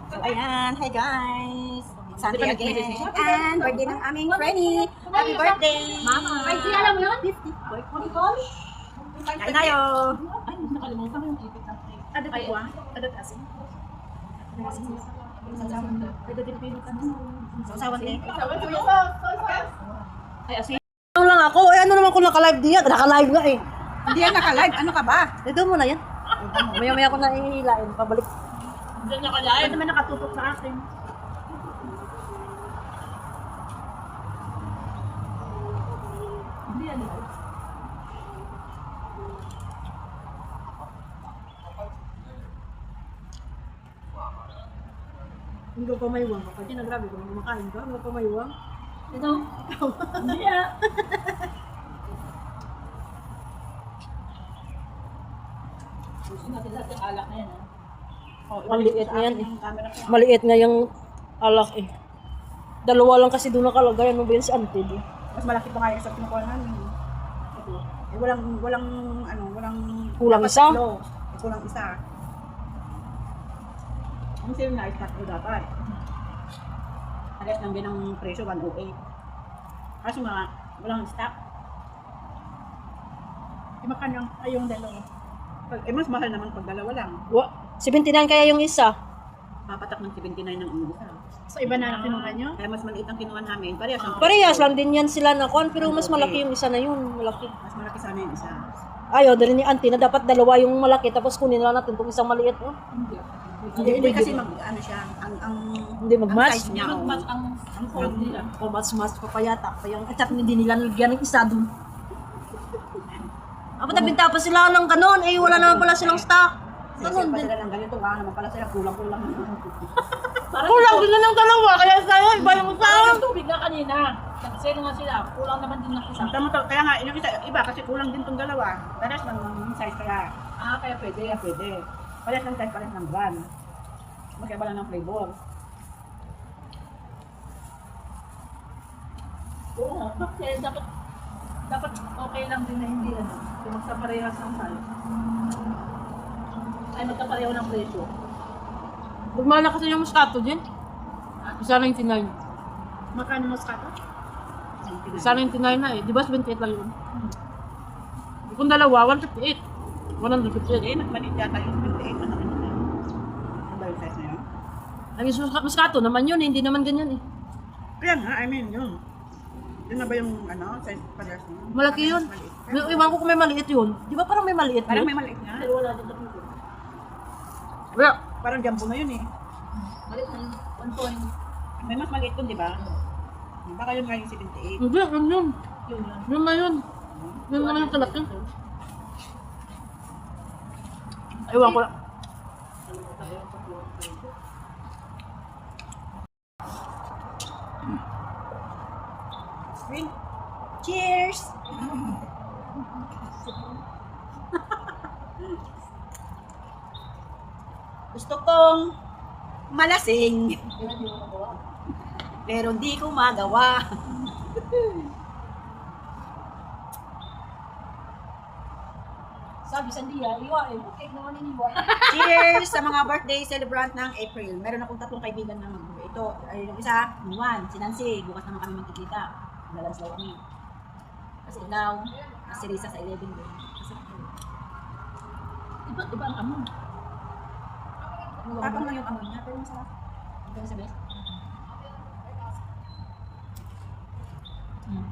So, ayan. Hi, guys. Sunday again. And birthday ng aming Frenny. Happy birthday! Mama. Ay, alam mo yun? 50. Kain tayo. Ay, nakalimutan ko yung ipit natin. Ada pa po ah? Ada asin? Pwede din pinutan. Sausawan din. Ay, asin. Ano lang ako? Eh, ano naman kung naka-live diyan? Naka-live nga eh. Hindi yan naka-live. Ano ka ba? Ito mo na yan. Maya-maya ko na ihilain. Pabalik. Diyan niya kalahin. Ito naman nakatutok sa akin. Hindi yan. Hindi ko pa mayuwang ka. Kasi nagrabe ko nang kumakain ka. Hindi ko pa mayuwang. Ito. Hindi yan. Gusto natin lahat yung alak na yan. Maliit nga yan eh. Maliit nga yung alak eh. Dalawa lang kasi doon nakalagay. Ano ba yun si Auntie eh? Mas malaki pa nga yung sa kinukuha namin. Eh, walang Kulang dapat isa? tatlo. Eh, kulang isa. Ang sale na is tatlo dapat. Alas lang din ang presyo, 108. Kaso mga walang stock. Imakan lang ay yung dalawa. Mas mahal naman pag dalawa lang. 79 kaya yung isa. Papatak ng 79 ng isa. So, iba na lang kinuha nyo? Kaya mas maliit ang kinuha namin. Parehas ang Parehas lang din yan sila na kon. Pero mas malaki yung isa na yun. Malaki. Mas malaki sana yung isa. Ayaw, dali ni Auntie na dapat dalawa yung malaki. Tapos kunin lang natin itong isang maliit. Oh. Hindi kasi ano siya, ang Hindi mag-match. size niya. Mag-match ang fold nila. O mas pa yata. Kaya yung at hindi nila nilagyan ng isa doon. Apo nabinta pa sila ng kanon. Eh wala naman pala silang stock. Kasi pa sila ng ganito, wala naman pala sila kulang-kulang. Kulang din na ng dalawa. Kaya sa'yo, iba yung isa. Parang tubig na kanina. Nag-sale nga sila. Kulang naman din ng isa. Kaya nga, yung isa, iba kasi kulang din tong dalawa. Parehas lang ng size kaya. Kaya pwede. Kaya pwede. Parehas ng size, parehas ng brand. Magkaiba lang ng flavor. Oo nga. Kasi dapat okay lang din na hindi ano. Kung magkaparehas ng size. Ay, magkapareho ng presyo. Magmana kasi yung Moscato din. Isa 99. Magkano Moscato? Isa 99 na eh. Di ba 28 lang yun? Kung dalawa, 158. 158. Mas maliit yata yung 28 na naman yun. Ano ba yung size na yun? Ang Moscato naman yun, hindi naman ganyan eh. Kaya nga, I mean, yun. Yun na ba yung size parehas na yun? Malaki yun. Iwan ko kung may maliit yun. Di ba parang may maliit Parang yun? may maliit nga. Pero wala din dito. Wala. Parang jumbo na yun eh. Malit na yun. 1 point. May mas maliit dun, di ba? Baka yun nga yung 78. Hindi, yun yun. Yun lang. Yun na yun. Yun naman yung kalaki. Ewan ko lang. Cheers! Gusto kong malasing, pero hindi ko magawa. Sabi sa Dia, iwa eh. Okay naman iniwa. Cheers sa mga birthday celebrant ng April. Meron akong 3 kaibigan na mag-birthday. Ito, ay yung isa, Juan, si Nancy. Bukas naman kami magkikita. Nalalanslaw kami. Kasi now, si Risa sa 11 din. Kasi, Iba ang amon. tapang lang yung amon niya, pero masarap. Ito sa best.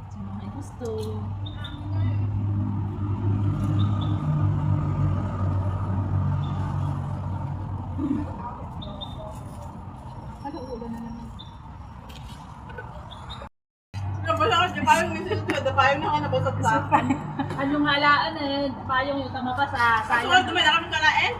Sino may gusto? Ano, ulan na naman. Payong na ka nabasat sa akin. Anong halaan eh? Payong yung tama pa sa sayang. Sumunod naman na kami kalain.